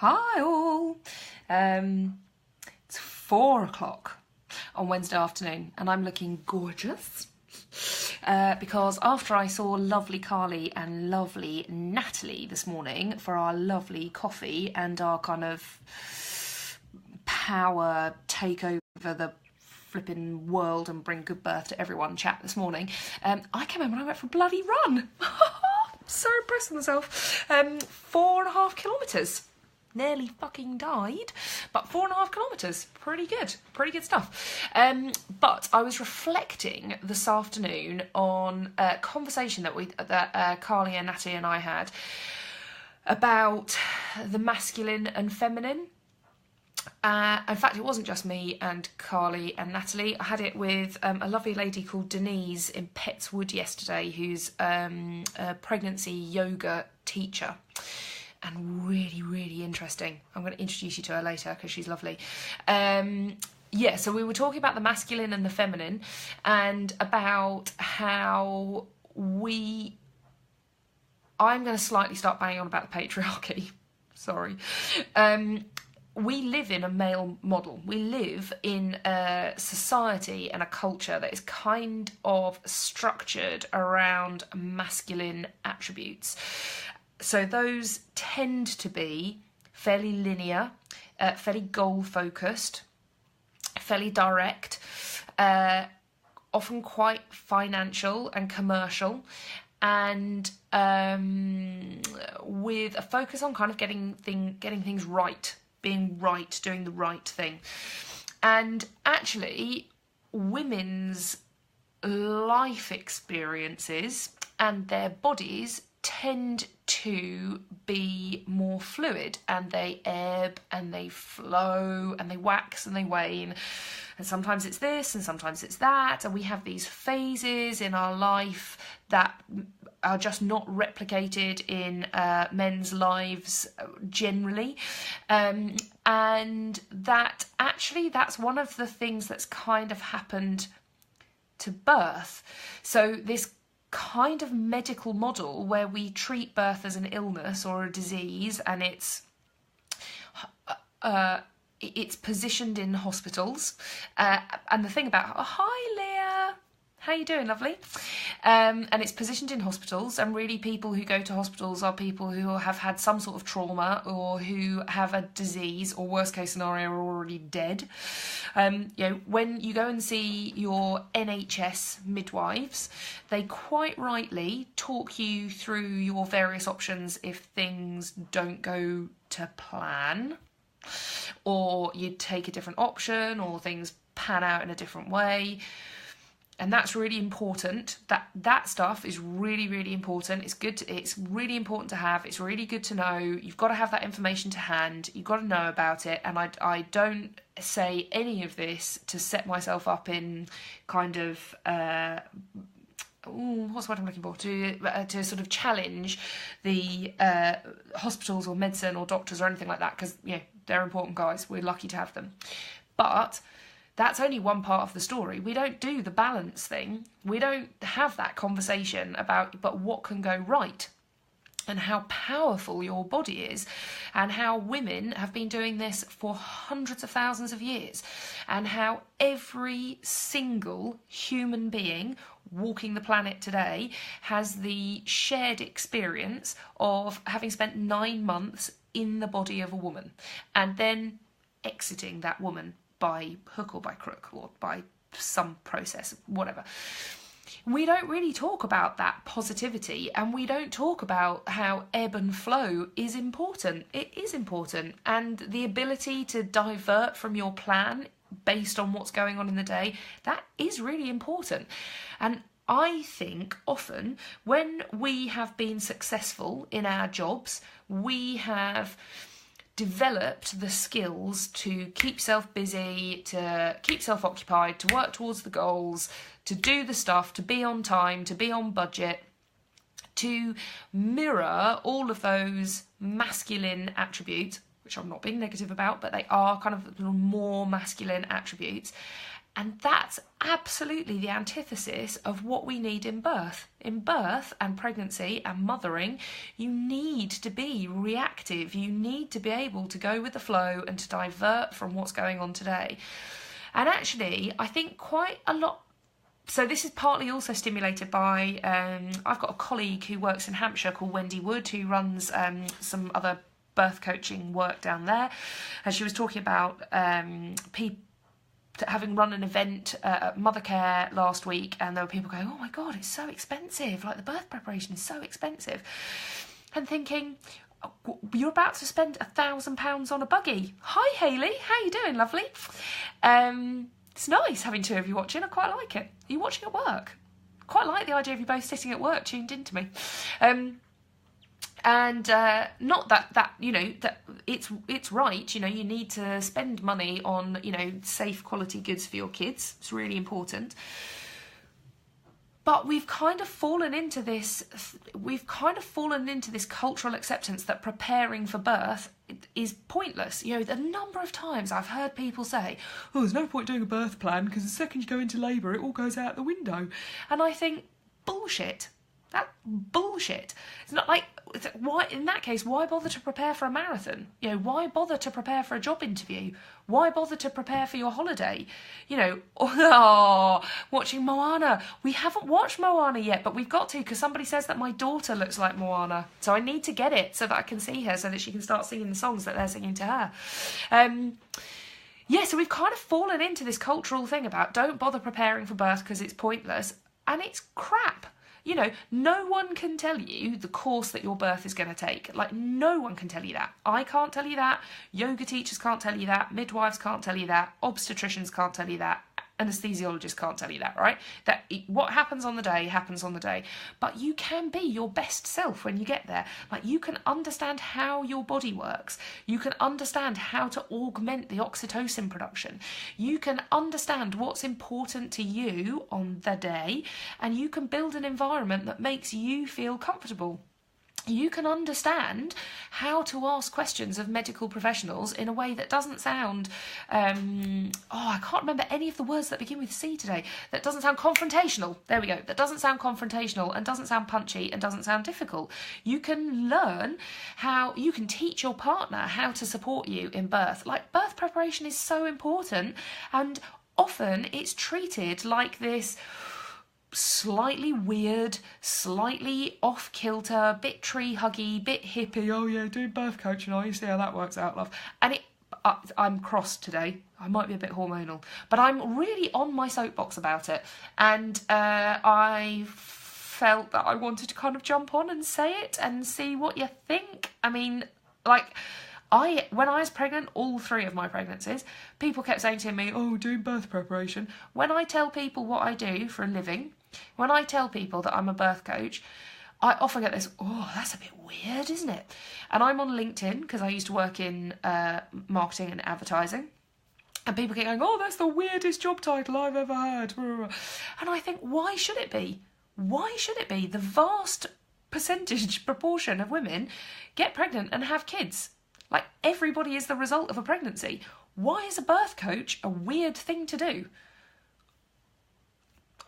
Hi all. It's 4 o'clock on Wednesday afternoon and I'm looking gorgeous because after I saw lovely Carly and lovely Natalie this morning for our lovely coffee and our kind of power take over the flipping world and bring good birth to everyone chat this morning, I came home and I went for a bloody run. So impressed with myself. 4.5 kilometres. Nearly fucking died, but 4.5 kilometres, pretty good stuff. But I was reflecting this afternoon on a conversation that Carly and Natty and I had about the masculine and feminine. In fact, it wasn't just me and Carly and Natalie. I had it with a lovely lady called Denise in Pettswood yesterday, who's a pregnancy yoga teacher. And really interesting. I'm going to introduce you to her later because she's lovely. So we were talking about the masculine and the feminine and about how I'm going to slightly start banging on about the patriarchy. Sorry. We live in a male model. We live in a society and a culture that is kind of structured around masculine attributes. So those tend to be fairly linear, fairly goal-focused, fairly direct, often quite financial and commercial, and with a focus on kind of getting things right, being right, doing the right thing. And actually, women's life experiences and their bodies tend to be more fluid, and they ebb and they flow and they wax and they wane, and sometimes it's this and sometimes it's that, and we have these phases in our life that are just not replicated in men's lives generally, and that's one of the things that's kind of happened to birth. So this kind of medical model where we treat birth as an illness or a disease, and it's positioned in hospitals, and the thing about hi Leah, how you doing, lovely? And it's positioned in hospitals, and really people who go to hospitals are people who have had some sort of trauma or who have a disease, or worst case scenario are already dead. When you go and see your NHS midwives, they quite rightly talk you through your various options if things don't go to plan, or you take a different option, or things pan out in a different way. And that's really important. That stuff is really important. It's good. It's really important to have. It's really good to know. You've got to have that information to hand. You've got to know about it. And I don't say any of this to set myself up in kind of what's the word I'm looking for? To sort of challenge the hospitals or medicine or doctors or anything like that, because they're important guys. We're lucky to have them, but that's only one part of the story. We don't do the balance thing. We don't have that conversation about, but what can go right, and how powerful your body is, and how women have been doing this for hundreds of thousands of years, and how every single human being walking the planet today has the shared experience of having spent 9 months in the body of a woman and then exiting that woman by hook or by crook or by some process, whatever. We don't really talk about that positivity, and we don't talk about how ebb and flow is important. It is important, and the ability to divert from your plan based on what's going on in the day, that is really important. And I think often when we have been successful in our jobs, we have developed the skills to keep self busy, to keep self occupied, to work towards the goals, to do the stuff, to be on time, to be on budget, to mirror all of those masculine attributes, which I'm not being negative about, but they are kind of more masculine attributes. And that's absolutely the antithesis of what we need in birth. In birth and pregnancy and mothering, you need to be reactive. You need to be able to go with the flow and to divert from what's going on today. And actually, I think quite a lot. So this is partly also stimulated by, I've got a colleague who works in Hampshire called Wendy Wood, who runs some other birth coaching work down there. And she was talking about people having run an event at Mothercare last week, and there were people going, oh my God, it's so expensive. Like, the birth preparation is so expensive. And thinking, you're about to spend £1,000 on a buggy. Hi, Hayley. How you doing, lovely? It's nice having two of you watching. I quite like it. Are you watching at work? Quite like the idea of you both sitting at work tuned into me. And not that you know, that it's right, you know, you need to spend money on, you know, safe quality goods for your kids. It's really important. But we've kind of fallen into this cultural acceptance that preparing for birth is pointless. You know, the number of times I've heard people say, oh, there's no point doing a birth plan because the second you go into labour, it all goes out the window. And I think, bullshit. That's bullshit. It's not like, why, in that case, why bother to prepare for a marathon? You know, why bother to prepare for a job interview? Why bother to prepare for your holiday? You know, watching Moana. We haven't watched Moana yet, but we've got to, because somebody says that my daughter looks like Moana. So I need to get it so that I can see her, so that she can start singing the songs that they're singing to her. Yeah, so we've kind of fallen into this cultural thing about don't bother preparing for birth because it's pointless, and it's crap. You know, no one can tell you the course that your birth is going to take. Like, no one can tell you that. I can't tell you that. Yoga teachers can't tell you that. Midwives can't tell you that. Obstetricians can't tell you that. Anesthesiologists can't tell you that, right? That what happens on the day happens on the day. But you can be your best self when you get there. Like, you can understand how your body works. You can understand how to augment the oxytocin production. You can understand what's important to you on the day, and you can build an environment that makes you feel comfortable. You can understand how to ask questions of medical professionals in a way that doesn't sound, I can't remember any of the words that begin with C today, that doesn't sound confrontational. There we go. That doesn't sound confrontational and doesn't sound punchy and doesn't sound difficult. You can learn how, you can teach your partner how to support you in birth. Like, birth preparation is so important, and often it's treated like this slightly weird, slightly off-kilter, bit tree-huggy, bit hippie, oh yeah, do birth coaching, you see how that works out, love. And I'm cross today. I might be a bit hormonal, but I'm really on my soapbox about it. And I felt that I wanted to kind of jump on and say it and see what you think. I mean, like, when I was pregnant, all three of my pregnancies, people kept saying to me, oh, do birth preparation. When I tell people what I do for a living, when I tell people that I'm a birth coach, I often get this, oh, that's a bit weird, isn't it? And I'm on LinkedIn because I used to work in marketing and advertising. And people keep going, oh, that's the weirdest job title I've ever heard. And I think, why should it be? Why should it be? The vast proportion of women get pregnant and have kids. Like, everybody is the result of a pregnancy. Why is a birth coach a weird thing to do?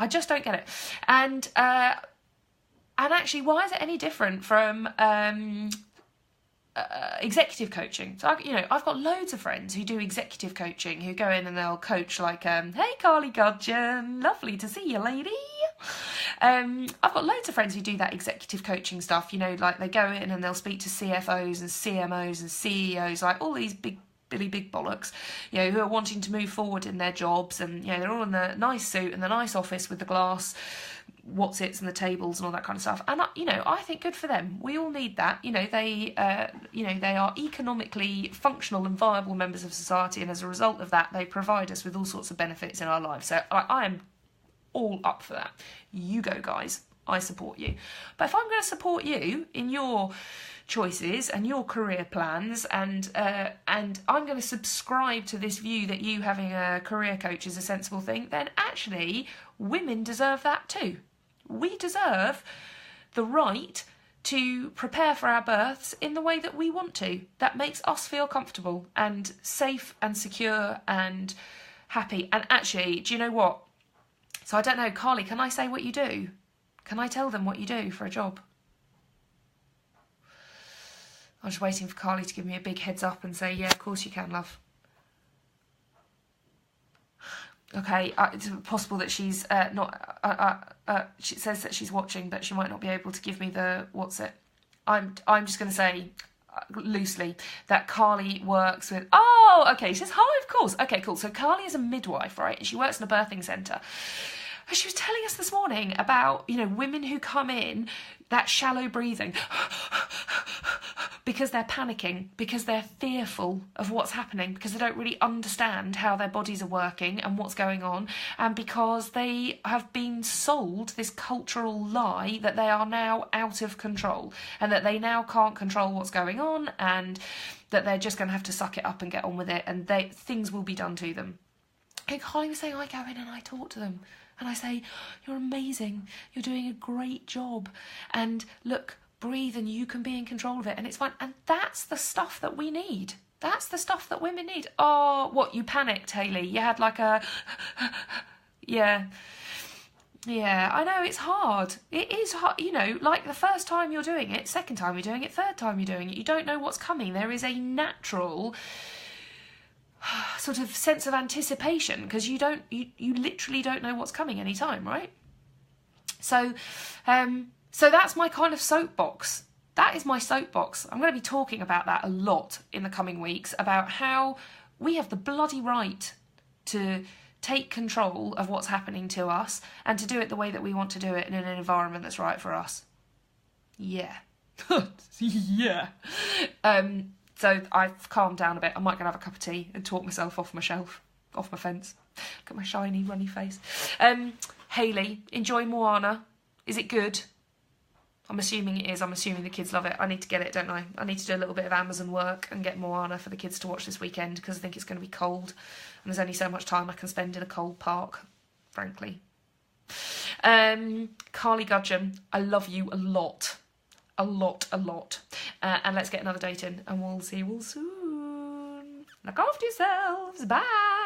I just don't get it. And actually, why is it any different from executive coaching? So, I've got loads of friends who do executive coaching, who go in and they'll coach like, hey, Carly Gudgeon, lovely to see you, lady. I've got loads of friends who do that executive coaching stuff, like they go in and they'll speak to CFOs and CMOs and CEOs, like all these big bollocks, who are wanting to move forward in their jobs, and, they're all in the nice suit and the nice office with the glass what's-its and the tables and all that kind of stuff. And, I think good for them. We all need that. They are economically functional and viable members of society, and as a result of that, they provide us with all sorts of benefits in our lives. So I am all up for that. You go, guys. I support you. But if I'm going to support you in your choices and your career plans, and I'm going to subscribe to this view that you having a career coach is a sensible thing, then actually women deserve that too. We deserve the right to prepare for our births in the way that we want to. That makes us feel comfortable and safe and secure and happy. And actually, do you know what? So I don't know, Carly, can I say what you do? Can I tell them what you do for a job? I'm just waiting for Carly to give me a big heads up and say, yeah, of course you can, love. Okay, it's possible that she's she says that she's watching, but she might not be able to give me the what's it. I'm just going to say loosely that Carly works with. Oh, okay. She says hi, of course. Okay, cool. So Carly is a midwife, right? And she works in a birthing centre. And she was telling us this morning about, you know, women who come in, that shallow breathing, because they're panicking, because they're fearful of what's happening, because they don't really understand how their bodies are working and what's going on, and because they have been sold this cultural lie that they are now out of control and that they now can't control what's going on and that they're just going to have to suck it up and get on with it and things will be done to them. And Carly was saying, I go in and I talk to them and I say, you're amazing, you're doing a great job, and look, breathe and you can be in control of it and it's fine. And that's the stuff that we need. That's the stuff that women need. Oh, what, you panicked, Hayley? You had like a... Yeah, I know, it's hard. It is hard, you know, like the first time you're doing it, second time you're doing it, third time you're doing it, you don't know what's coming. There is a natural sort of sense of anticipation because you literally don't know what's coming any time, right? So that's my kind of soapbox. That is my soapbox. I'm going to be talking about that a lot in the coming weeks, about how we have the bloody right to take control of what's happening to us and to do it the way that we want to do it in an environment that's right for us. Yeah. Yeah. So I've calmed down a bit. I might go and have a cup of tea and talk myself off my shelf, off my fence. Look at my shiny, runny face. Hayley, enjoy Moana. Is it good? I'm assuming it is. I'm assuming the kids love it. I need to get it, don't I? I need to do a little bit of Amazon work and get Moana for the kids to watch this weekend because I think it's going to be cold and there's only so much time I can spend in a cold park, frankly. Carly Gudgeon, I love you a lot. A lot. And let's get another date in and we'll see you all soon. Look after yourselves. Bye.